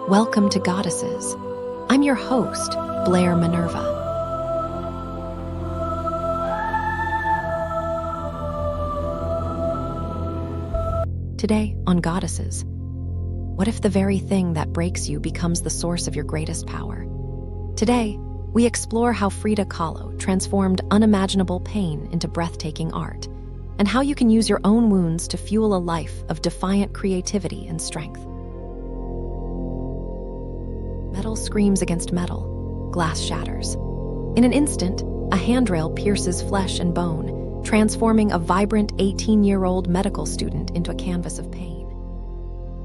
Welcome to Goddesses. I'm your host, Blair Minerva. Today on Goddesses, what if the very thing that breaks you becomes the source of your greatest power? Today, we explore how Frida Kahlo transformed unimaginable pain into breathtaking art, and how you can use your own wounds to fuel a life of defiant creativity and strength. Metal screams against metal, glass shatters. In an instant, a handrail pierces flesh and bone, transforming a vibrant 18-year-old medical student into a canvas of pain.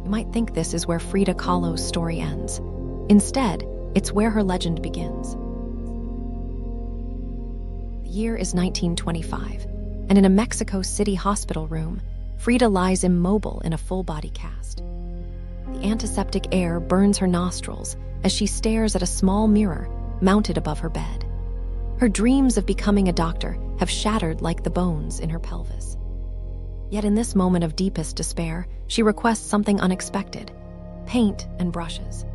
You might think this is where Frida Kahlo's story ends. Instead, it's where her legend begins. The year is 1925, and in a Mexico City hospital room, Frida lies immobile in a full-body cast. The antiseptic air burns her nostrils as she stares at a small mirror mounted above her bed. Her dreams of becoming a doctor have shattered like the bones in her pelvis. Yet in this moment of deepest despair, she requests something unexpected: paint and brushes.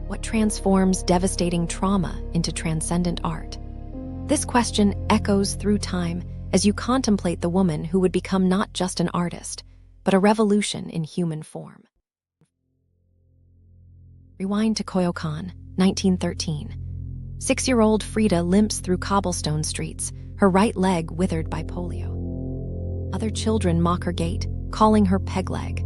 What transforms devastating trauma into transcendent art? This question echoes through time as you contemplate the woman who would become not just an artist, but a revolution in human form. Rewind to Coyoacán, 1913. 6-year-old Frida limps through cobblestone streets, her right leg withered by polio. Other children mock her gait, calling her peg leg.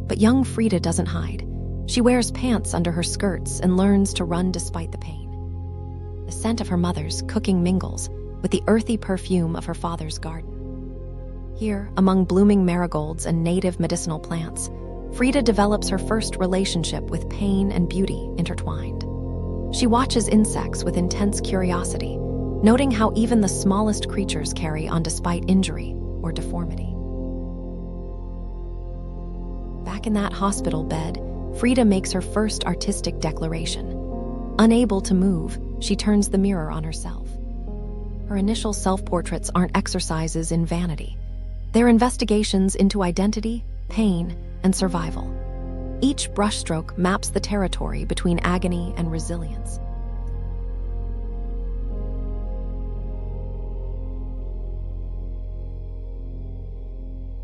But young Frida doesn't hide. She wears pants under her skirts and learns to run despite the pain. The scent of her mother's cooking mingles with the earthy perfume of her father's garden. Here, among blooming marigolds and native medicinal plants, Frida develops her first relationship with pain and beauty intertwined. She watches insects with intense curiosity, noting how even the smallest creatures carry on despite injury or deformity. Back in that hospital bed, Frida makes her first artistic declaration. Unable to move, she turns the mirror on herself. Her initial self-portraits aren't exercises in vanity. They're investigations into identity, pain, and survival. Each brushstroke maps the territory between agony and resilience.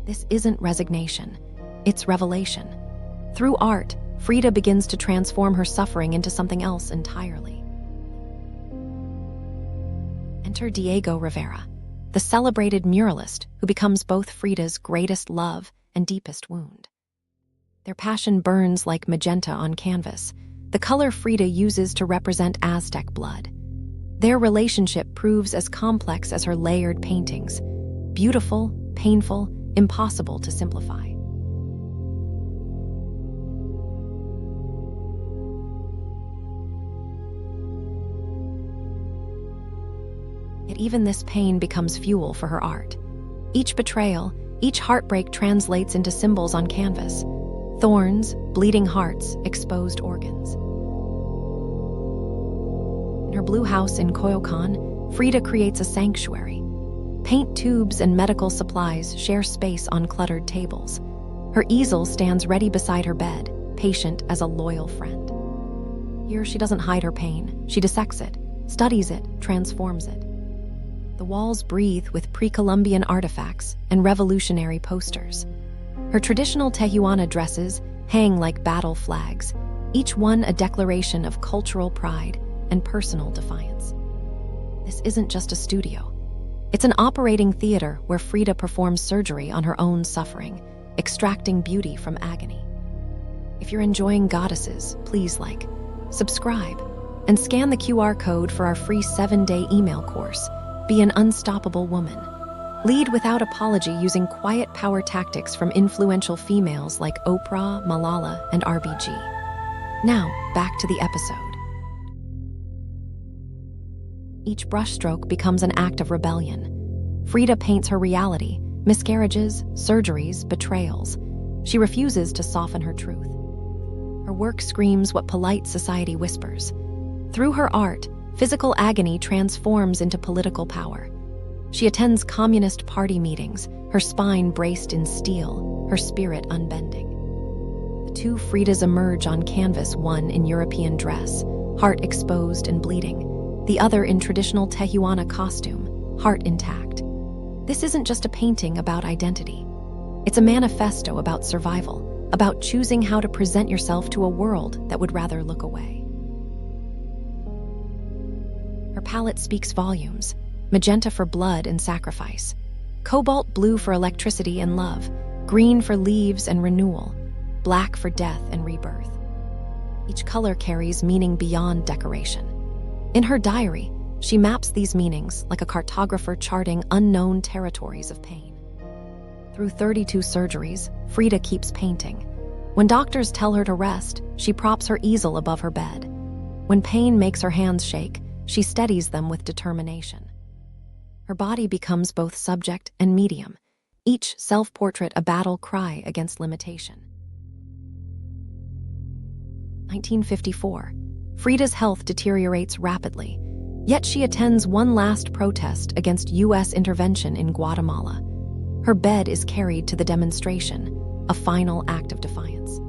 This isn't resignation, it's revelation. Through art, Frida begins to transform her suffering into something else entirely. Enter Diego Rivera, the celebrated muralist who becomes both Frida's greatest love and deepest wound. Their passion burns like magenta on canvas, the color Frida uses to represent Aztec blood. Their relationship proves as complex as her layered paintings, beautiful, painful, impossible to simplify. Yet even this pain becomes fuel for her art. Each betrayal, each heartbreak translates into symbols on canvas: thorns, bleeding hearts, exposed organs. In her blue house in Coyoacán, Frida creates a sanctuary. Paint tubes and medical supplies share space on cluttered tables. Her easel stands ready beside her bed, patient as a loyal friend. Here she doesn't hide her pain. She dissects it, studies it, transforms it. The walls breathe with pre-Columbian artifacts and revolutionary posters. Her traditional Tehuana dresses hang like battle flags, each one a declaration of cultural pride and personal defiance. This isn't just a studio. It's an operating theater where Frida performs surgery on her own suffering, extracting beauty from agony. If you're enjoying Goddesses, please like, subscribe, and scan the QR code for our free 7-day email course, Be an Unstoppable Woman. Lead without apology using quiet power tactics from influential females like Oprah, Malala, and RBG. Now, back to the episode. Each brushstroke becomes an act of rebellion. Frida paints her reality: miscarriages, surgeries, betrayals. She refuses to soften her truth. Her work screams what polite society whispers. Through her art, physical agony transforms into political power. She attends Communist Party meetings, her spine braced in steel, her spirit unbending. The Two Fridas emerge on canvas, one in European dress, heart exposed and bleeding, the other in traditional Tehuana costume, heart intact. This isn't just a painting about identity. It's a manifesto about survival, about choosing how to present yourself to a world that would rather look away. Her palette speaks volumes: magenta for blood and sacrifice, cobalt blue for electricity and love, green for leaves and renewal, black for death and rebirth. Each color carries meaning beyond decoration. In her diary, she maps these meanings like a cartographer charting unknown territories of pain. Through 32 surgeries, Frida keeps painting. When doctors tell her to rest, she props her easel above her bed. When pain makes her hands shake, she steadies them with determination. Her body becomes both subject and medium, each self-portrait a battle cry against limitation. 1954. Frida's health deteriorates rapidly, yet she attends one last protest against U.S. intervention in Guatemala. Her bed is carried to the demonstration, a final act of defiance.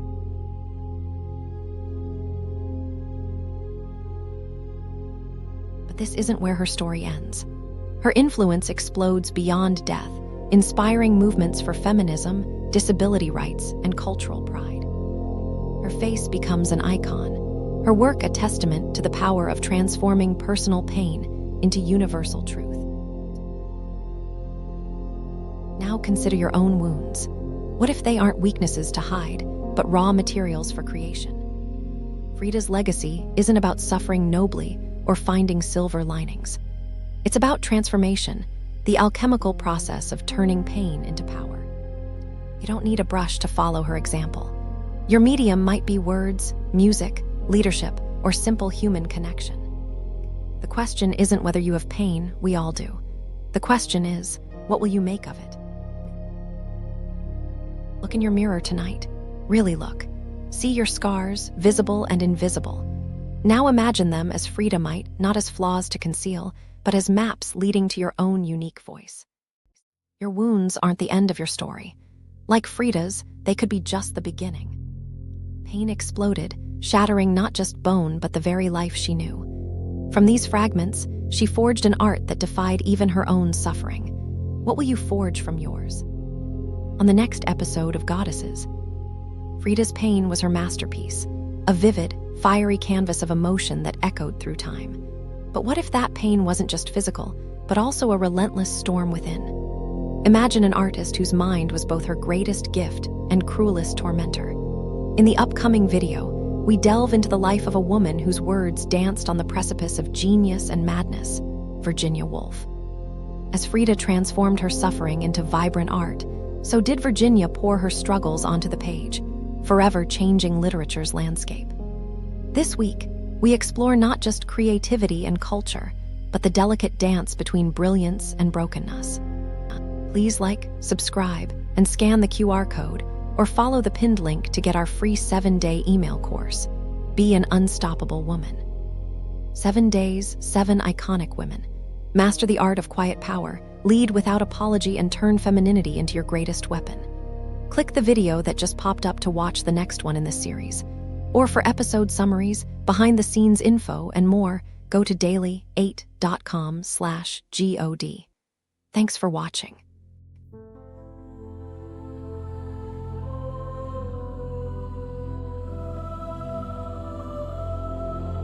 But this isn't where her story ends. Her influence explodes beyond death, inspiring movements for feminism, disability rights, and cultural pride. Her face becomes an icon, her work a testament to the power of transforming personal pain into universal truth. Now consider your own wounds. What if they aren't weaknesses to hide, but raw materials for creation? Frida's legacy isn't about suffering nobly or finding silver linings. It's about transformation, the alchemical process of turning pain into power. You don't need a brush to follow her example. Your medium might be words, music, leadership, or simple human connection. The question isn't whether you have pain, we all do. The question is, what will you make of it? Look in your mirror tonight. Really look. See your scars, visible and invisible. Now imagine them as Frida might, not as flaws to conceal, but as maps leading to your own unique voice. Your wounds aren't the end of your story. Like Frida's, they could be just the beginning. Pain exploded, shattering not just bone but the very life she knew. From these fragments, she forged an art that defied even her own suffering. What will you forge from yours? On the next episode of Goddesses, Frida's pain was her masterpiece, a vivid, fiery canvas of emotion that echoed through time. But what if that pain wasn't just physical, but also a relentless storm within? Imagine an artist whose mind was both her greatest gift and cruelest tormentor. In the upcoming video, we delve into the life of a woman whose words danced on the precipice of genius and madness, Virginia Woolf. As Frida transformed her suffering into vibrant art, so did Virginia pour her struggles onto the page, forever changing literature's landscape. This week, we explore not just creativity and culture, but the delicate dance between brilliance and brokenness. Please like, subscribe, and scan the QR code, or follow the pinned link to get our free 7-day email course, Be an Unstoppable Woman. 7 days, 7 iconic women. Master the art of quiet power, lead without apology, and turn femininity into your greatest weapon. Click the video that just popped up to watch the next one in this series. Or for episode summaries, behind-the-scenes info, and more, go to daily8.com/god. Thanks for watching.